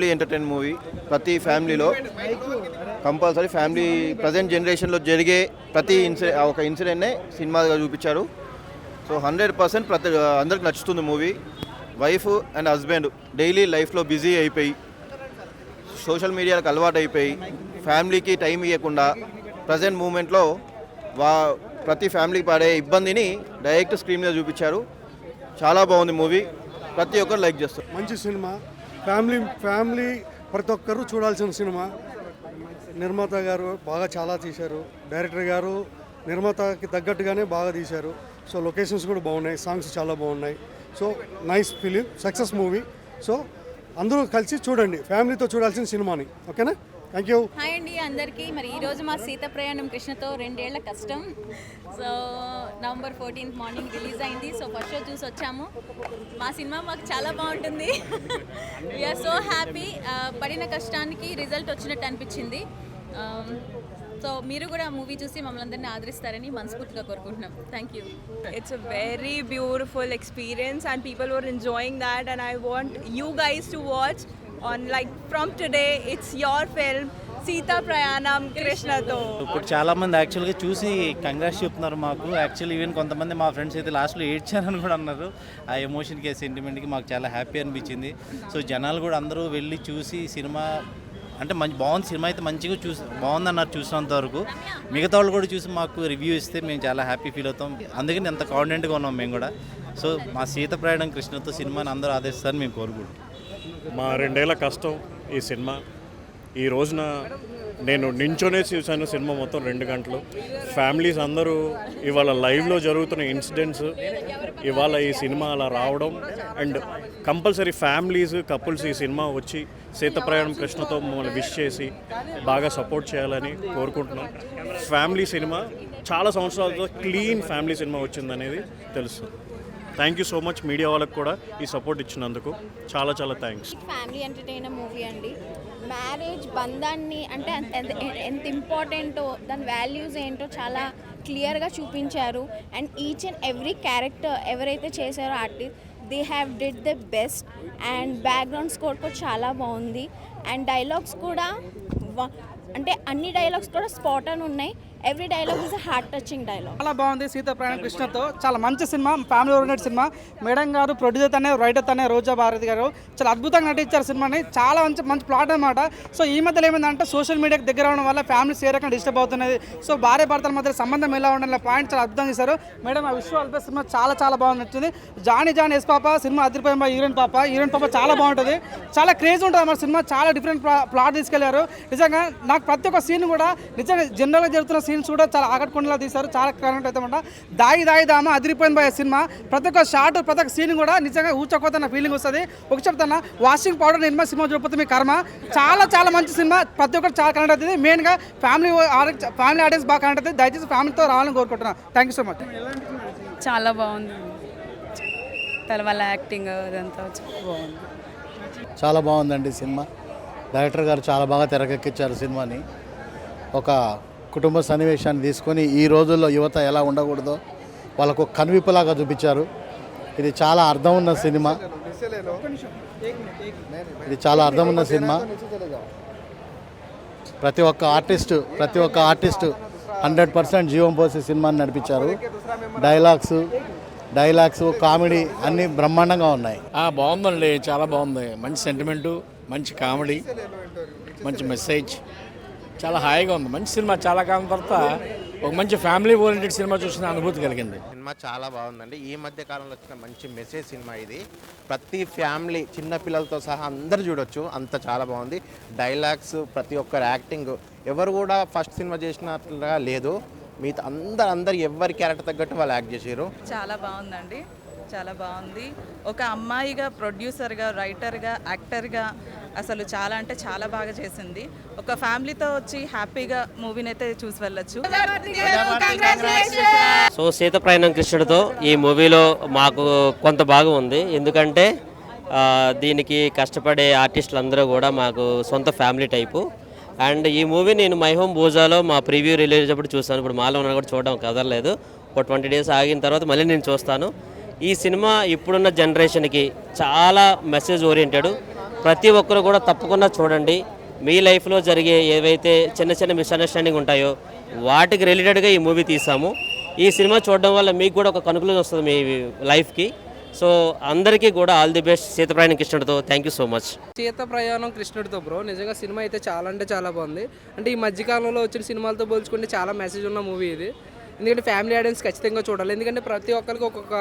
Family entertain movie. ప్రతి ఫ్యామిలీలో compulsory family present జనరేషన్లో జరిగే ప్రతి ఒక ఇన్సిడెంట్నే సినిమాగా చూపించారు. సో 100% అందరికి నచ్చుతుంది movie. Wife and husband daily లైఫ్లో బిజీ అయిపోయి సోషల్ మీడియాలకు అలవాటు అయిపోయి ఫ్యామిలీకి టైం ఇవ్వకుండా ప్రజెంట్ మూమెంట్లో ప్రతి ఫ్యామిలీకి పడే ఇబ్బందిని డైరెక్ట్ స్క్రీన్ మీద చూపించారు. చాలా బాగుంది మూవీ. ప్రతి ఒక్కరు లైక్ చేస్తారు. మంచి సినిమా. ఫ్యామిలీ ప్రతి ఒక్కరు చూడాల్సిన సినిమా. నిర్మాత గారు బాగా చాలా తీశారు. డైరెక్టర్ గారు నిర్మాతకి తగ్గట్టుగానే బాగా తీశారు. సో లొకేషన్స్ కూడా బాగున్నాయి, సాంగ్స్ చాలా బాగున్నాయి. So nice film, success movie. So అందరూ కలిసి చూడండి, ఫ్యామిలీతో చూడాల్సిన సినిమాని. ఓకేనా? Thank you. హాయ్ అండి అందరికీ. మరి ఈరోజు మా సీత ప్రయాణం కృష్ణతో 2 ఏళ్ల కష్టం. So November 14th morning release అయింది. సో ఫస్ట్ షో చూసి వచ్చాము. మా సినిమా మాకు చాలా బాగుంటుంది. We're so happy. పడిన కష్టానికి రిజల్ట్ వచ్చినట్టు అనిపించింది. సో మీరు కూడా మూవీ చూసి మమ్మల్ని అందరినీ ఆదరిస్తారని మనస్ఫూర్తిగా కోరుకుంటున్నాం. Thank you. It's a very beautiful experience and people were enjoying that, and I want you guys to watch on, like, from today it's your film Sita ప్రయాణం కృష్ణతో. ఇప్పుడు చాలామంది యాక్చువల్గా చూసి కంగ్రాట్స్ చెప్తున్నారు మాకు. యాక్చువల్లీ ఈవెన్ కొంతమంది మా ఫ్రెండ్స్ అయితే లాస్ట్లో ఏడ్చారని కూడా అన్నారు. ఆ ఎమోషన్కి, ఆ సెంటిమెంట్కి మాకు చాలా హ్యాపీ అనిపించింది. సో జనాలు కూడా అందరూ వెళ్ళి చూసి సినిమా అంటే బాగుంది, సినిమా అయితే మంచిగా బాగుందన్నారు చూసినంత వరకు. మిగతా వాళ్ళు కూడా చూసి మాకు రివ్యూ ఇస్తే మేము చాలా హ్యాపీ ఫీల్ అవుతాం. అందుకని ఎంత కాన్ఫిడెంట్గా ఉన్నాం మేము కూడా. సో మా సీత ప్రయాణం కృష్ణతో సినిమాని అందరూ ఆదరిస్తారని మేము కోరుకుంటాం. మా 2 ఏళ్ల కష్టం ఈ సినిమా. ఈ రోజున నేను నించోనే చూశాను సినిమా మొత్తం 2 గంటలు. ఫ్యామిలీస్ అందరూ ఇవాళ లైవ్లో జరుగుతున్న ఇన్సిడెంట్స్ ఇవాళ ఈ సినిమా అలా రావడం, అండ్ కంపల్సరీ ఫ్యామిలీస్ కపుల్స్ ఈ సినిమా వచ్చి సీత ప్రయాణం కృష్ణతో మమ్మల్ని విష్ చేసి బాగా సపోర్ట్ చేయాలని కోరుకుంటున్నాం. ఫ్యామిలీ సినిమా, చాలా సంవత్సరాలతో క్లీన్ ఫ్యామిలీ సినిమా వచ్చిందనేది తెలుస్తుంది. Thank you so much media వాళ్ళకి కూడా ఈ సపోర్ట్ ఇచ్చినందుకు చాలా చాలా థ్యాంక్స్. ఫ్యామిలీ ఎంటర్టైనర్ మూవీ అండి. మ్యారేజ్ బంధాన్ని అంటే ఎంత ఇంపార్టెంటో, దాని వాల్యూస్ ఏంటో చాలా క్లియర్గా చూపించారు. And each and every character ఎవరైతే చేశారో artist, they have did the best. And background score కూడా చాలా బాగుంది. అండ్ డైలాగ్స్ కూడా అంటే అన్ని డైలాగ్స్ కూడా స్పాట్ ఆన్ ఉన్నాయి. Every dialogue is heart touching dialogue. చాలా బాగుంది. సీతా ప్రయాణం కృష్ణతో చాలా మంచి cinema, family oriented cinema. Madam గారు ప్రొడ్యూసర్ తనే, రైటర్ తనే, రోజా భారతి గారు చాలా అద్భుతంగా నటించారు సినిమాని. చాలా మంచి ప్లాట్ అనమాట. సో ఈ మధ్యలో ఏమైందంటే సోషల్ మీడియాకి దగ్గర అవడం వల్ల ఫ్యామిలీస్ ఏ రకంగా డిస్టర్బ్ అవుతున్నది. సో భార్య భర్తల మధ్య సంబంధం ఎలా ఉండాలి పాయింట్ చాలా అద్భుతంగా చేశారు మేడం. ఆ విశ్వ అల్పే సినిమా చాలా బాగా నచ్చింది. జానీ ఎస్ పాప సినిమా అదిరిపోయిన హీరోయిన్ పాప చాలా బాగుంటుంది. చాలా క్రేజ్ ఉంటుంది మన సినిమా. చాలా డిఫరెంట్ ప్లాట్ తీసుకెళ్లారు. నిజంగా నాకు ప్రతి ఒక్క సీన్ కూడా నిజంగా జనరల్గా జరుగుతున్న సీన్స్ కూడా చాలా ఆకట్టుకునేలా తీశారు. చాలా కరెంట్ అవుతామంట. దాయి దామ అదిరిపోయిన సినిమా. ప్రతి ఒక్క షార్ట్, ప్రతి ఒక్క సీన్ కూడా నిజంగా ఊచకోతన్న ఫీలింగ్ వస్తుంది. ఒక చెప్తాను, వాషింగ్ పౌడర్ నిర్మా సినిమా చూడకపోతే మీ కర్మ. చాలా మంచి సినిమా. ప్రతి ఒక్కరు చాలా కరెంట్ అవుతుంది. మెయిన్గా ఫ్యామిలీ ఆడియన్స్ బాగా కరెంట్ అవుతుంది. దయచేసి ఫ్యామిలీతో రావాలని కోరుకుంటున్నాను. Thank you so much. చాలా బాగుంది. వాళ్ళ యాక్టింగ్ అదంతా బాగుంది. చాలా బాగుందండి సినిమా. డైరెక్టర్ గారు చాలా బాగా తెరకెక్కించారు సినిమాని. ఒక కుటుంబ సన్నివేశాన్ని తీసుకొని ఈ రోజుల్లో యువత ఎలా ఉండకూడదో వాళ్ళకు కనువిప్పులాగా చూపించారు. ఇది చాలా అర్థం ఉన్న సినిమా. ప్రతి ఒక్క ఆర్టిస్టు 100% జీవం పోసి సినిమాని నడిపించారు. డైలాగ్స్ కామెడీ అన్నీ బ్రహ్మాండంగా ఉన్నాయి. బాగుందండి, చాలా బాగుంది. మంచి సెంటిమెంటు, మంచి కామెడీ, మంచి మెసేజ్, చాలా హాయిగా ఉంది. మంచి సినిమా. చాలా కాలం తర్వాత ఒక మంచి ఫ్యామిలీ ఓరియంటెడ్ సినిమా చూసిన అనుభూతి కలిగింది. సినిమా చాలా బాగుందండి. ఈ మధ్య కాలంలో వచ్చిన మంచి మెసేజ్ సినిమా ఇది. ప్రతి ఫ్యామిలీ చిన్నపిల్లలతో సహా అందరు చూడొచ్చు. అంత చాలా బాగుంది. డైలాగ్స్, ప్రతి ఒక్కరు యాక్టింగ్, ఎవరు కూడా ఫస్ట్ సినిమా చేసినట్లుగా లేదు. మిగతా అందరు ఎవరి క్యారెక్టర్ తగ్గట్టు వాళ్ళు యాక్ట్ చేశారు. చాలా బాగుందండి, చాలా బాగుంది. ఒక అమ్మాయిగా, ప్రొడ్యూసర్గా, రైటర్గా, యాక్టర్గా అసలు చాలా అంటే చాలా బాగా చేసింది. ఒక ఫ్యామిలీతో వచ్చి హ్యాపీగా మూవీని అయితే చూసి వెళ్ళొచ్చు. సో సీత ప్రయాణం కృష్ణుడితో ఈ మూవీలో మాకు కొంత భాగం ఉంది. ఎందుకంటే దీనికి కష్టపడే ఆర్టిస్టులు అందరూ కూడా మాకు సొంత ఫ్యామిలీ టైపు. అండ్ ఈ మూవీ నేను మై హోమ్ బూజాలో మా ప్రివ్యూ రిలీజ్ అప్పుడు చూస్తాను. ఇప్పుడు మాలో ఉన్న కూడా చూడడం కదలలేదు. ఒక 20 days ఆగిన తర్వాత మళ్ళీ నేను చూస్తాను. ఈ సినిమా ఇప్పుడున్న జనరేషన్కి చాలా మెసేజ్ ఓరియంటెడ్. ప్రతి ఒక్కరు కూడా తప్పకుండా చూడండి. మీ లైఫ్లో జరిగే ఏవైతే చిన్న చిన్న మిస్అండర్స్టాండింగ్ ఉంటాయో వాటికి రిలేటెడ్గా ఈ మూవీ తీసాము. ఈ సినిమా చూడడం వల్ల మీకు కూడా ఒక కన్క్లూజన్ వస్తుంది మీ లైఫ్కి. సో అందరికీ కూడా ఆల్ ది బెస్ట్. సీత ప్రయాణం కృష్ణుడితో thank you so much. Sita ప్రయాణం కృష్ణుడితో బ్రో నిజంగా సినిమా అయితే చాలా అంటే చాలా బాగుంది. అంటే ఈ మధ్యకాలంలో వచ్చిన సినిమాలతో పోల్చుకుంటే చాలా మెసేజ్ ఉన్న మూవీ ఇది. ఎందుకంటే ఫ్యామిలీ ఆడియన్స్ ఖచ్చితంగా చూడాలి. ఎందుకంటే ప్రతి ఒక్కరికి ఒక్కొక్క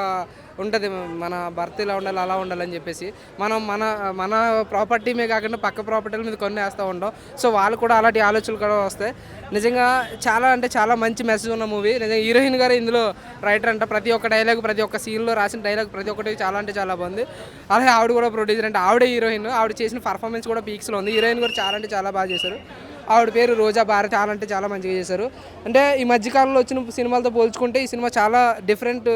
ఉంటుంది, మన భర్త ఇలా ఉండాలి అలా ఉండాలని చెప్పేసి. మనం మన మన ప్రాపర్టీ మీద కాకుండా పక్క ప్రాపర్టీల మీద కొన్ని వేస్తూ ఉంటాం. సో వాళ్ళు కూడా అలాంటి ఆలోచనలు కూడా వస్తాయి. నిజంగా చాలా అంటే చాలా మంచి మెసేజ్ ఉన్న మూవీ. నిజంగా హీరోయిన్ గారు ఇందులో రైటర్ అంట. ప్రతి ఒక్క డైలాగ్, ప్రతి ఒక్క సీన్లో రాసిన డైలాగ్ ప్రతి ఒక్కటి చాలా అంటే చాలా బాగుంది. అలాగే ఆవిడ కూడా ప్రొడ్యూసర్, అంటే ఆవిడే హీరోయిన్. ఆవిడ చేసిన పర్ఫార్మెన్స్ కూడా పీక్స్లో ఉంది. హీరోయిన్ కూడా చాలా అంటే చాలా బాగా చేశారు. ఆవిడ పేరు రోజా భారతి. చాలా అంటే చాలా మంచిగా చేశారు. అంటే ఈ మధ్యకాలంలో వచ్చిన సినిమాలతో పోల్చుకుంటే ఈ సినిమా చాలా డిఫరెంట్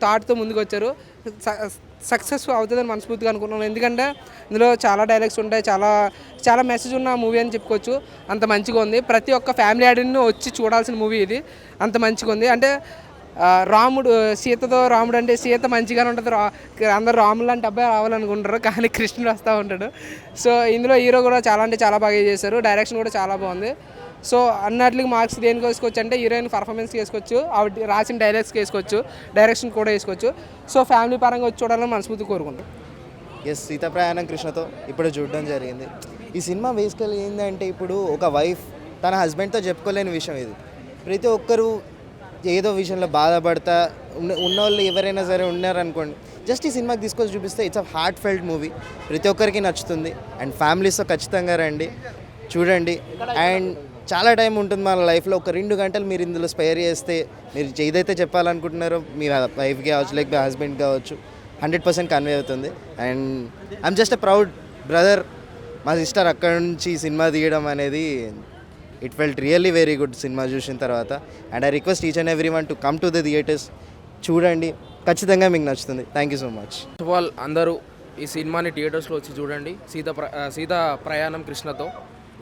థాట్తో ముందుకు వచ్చారు. సక్సెస్ అవుతుందని మనస్ఫూర్తిగా అనుకున్నాను. ఎందుకంటే ఇందులో చాలా డైలాగ్స్ ఉంటాయి, చాలా చాలా మెసేజ్ ఉన్న మూవీ అని చెప్పుకోవచ్చు. అంత మంచిగా ఉంది. ప్రతి ఒక్క ఫ్యామిలీ ఆడియన్స్ వచ్చి చూడాల్సిన మూవీ ఇది. అంత మంచిగా ఉంది. అంటే రాముడు సీతతో రాముడు అంటే సీత మంచిగానే ఉంటుంది. అందరు రాములు లాంటి అబ్బాయి రావాలనుకుంటారు, కానీ కృష్ణుడు వస్తూ ఉంటాడు. సో ఇందులో హీరో కూడా చాలా అంటే చాలా బాగా చేశారు. డైరెక్షన్ కూడా చాలా బాగుంది. సో అన్నట్లకి మార్క్స్ దేనికి వేసుకోవచ్చు అంటే హీరోయిన్ పర్ఫార్మెన్స్కి వేసుకోవచ్చు, ఆవిడ రాసిన డైలాగ్స్కి వేసుకోవచ్చు, డైరెక్షన్ కూడా వేసుకోవచ్చు. సో ఫ్యామిలీ పరంగా వచ్చి చూడాలని మనస్ఫూర్తి కోరుకుంటాం. ఎస్, సీత ప్రయాణం కృష్ణతో ఇప్పుడు చూడడం జరిగింది. ఈ సినిమా బేసికల్ ఏంటంటే ఇప్పుడు ఒక వైఫ్ తన హస్బెండ్తో చెప్పుకోలేని విషయం ఇది. ప్రతి ఒక్కరూ ఏదో విషయంలో బాధపడతా ఉన్నవాళ్ళు ఎవరైనా సరే ఉన్నారనుకోండి, జస్ట్ ఈ సినిమాకి తీసుకొచ్చి చూపిస్తే it's a heart felt movie. ప్రతి ఒక్కరికి నచ్చుతుంది. అండ్ ఫ్యామిలీస్తో ఖచ్చితంగా రండి, చూడండి. అండ్ చాలా టైం ఉంటుంది మన లైఫ్లో. ఒక 2 గంటలు మీరు ఇందులో స్పేర్ చేస్తే మీరు ఏదైతే చెప్పాలనుకుంటున్నారో మీ వైఫ్ కావచ్చు, లేకపోతే మీ హస్బెండ్ కావచ్చు, 100% కన్వే అవుతుంది. And I'm just a proud brother. మా సిస్టర్ అక్కడ నుంచి సినిమా తీయడం అనేది it felt really very good cinema చూసిన తర్వాత. And I request each and every one to come to the theatres. చూడండి, ఖచ్చితంగా మీకు నచ్చుతుంది. Thank you so much. First of all అందరూ ఈ సినిమాని థియేటర్స్లో వచ్చి చూడండి. సీత ప్రయాణం కృష్ణతో.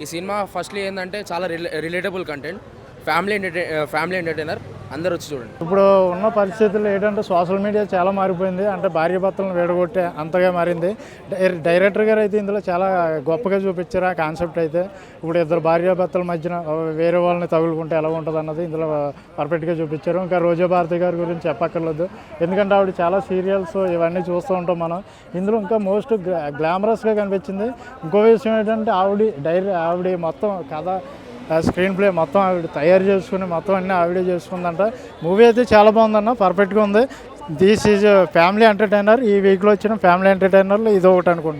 ఈ సినిమా ఫస్ట్లీ ఏంటంటే చాలా రిలేటబుల్ కంటెంట్, ఫ్యామిలీ ఎంటర్టైనర్. అందరూ వచ్చి చూడండి. ఇప్పుడు ఉన్న పరిస్థితుల్లో ఏంటంటే సోషల్ మీడియా చాలా మారిపోయింది. అంటే భార్యాభర్తలను వేడగొట్టే అంతగా మారింది. డైరెక్టర్ గారు అయితే ఇందులో చాలా గొప్పగా చూపించారు ఆ కాన్సెప్ట్ అయితే. ఇప్పుడు ఇద్దరు భార్యాభర్తల మధ్యన వేరే వాళ్ళని తగులుకుంటే ఎలా ఉంటుంది అన్నది ఇందులో పర్ఫెక్ట్గా చూపించారు. ఇంకా రోజా భారతి గారి గురించి చెప్పక్కర్లేదు, ఎందుకంటే ఆవిడ చాలా సీరియల్స్ ఇవన్నీ చూస్తూ ఉంటాం మనం. ఇందులో ఇంకా మోస్ట్ గ్లామరస్గా కనిపించింది. ఇంకో విషయం ఏంటంటే ఆవిడ మొత్తం కథ, స్క్రీన్ ప్లే మొత్తం ఆవిడ తయారు చేసుకుని మొత్తం అన్నీ ఆవిడే చేసుకుందంట. మూవీ అయితే చాలా బాగుందన్న, పర్ఫెక్ట్గా ఉంది. This is family entertainer. ఈ వీక్లో వచ్చిన ఫ్యామిలీ ఎంటర్టైనర్లో ఇది ఒకటి అనుకుంటున్నాను.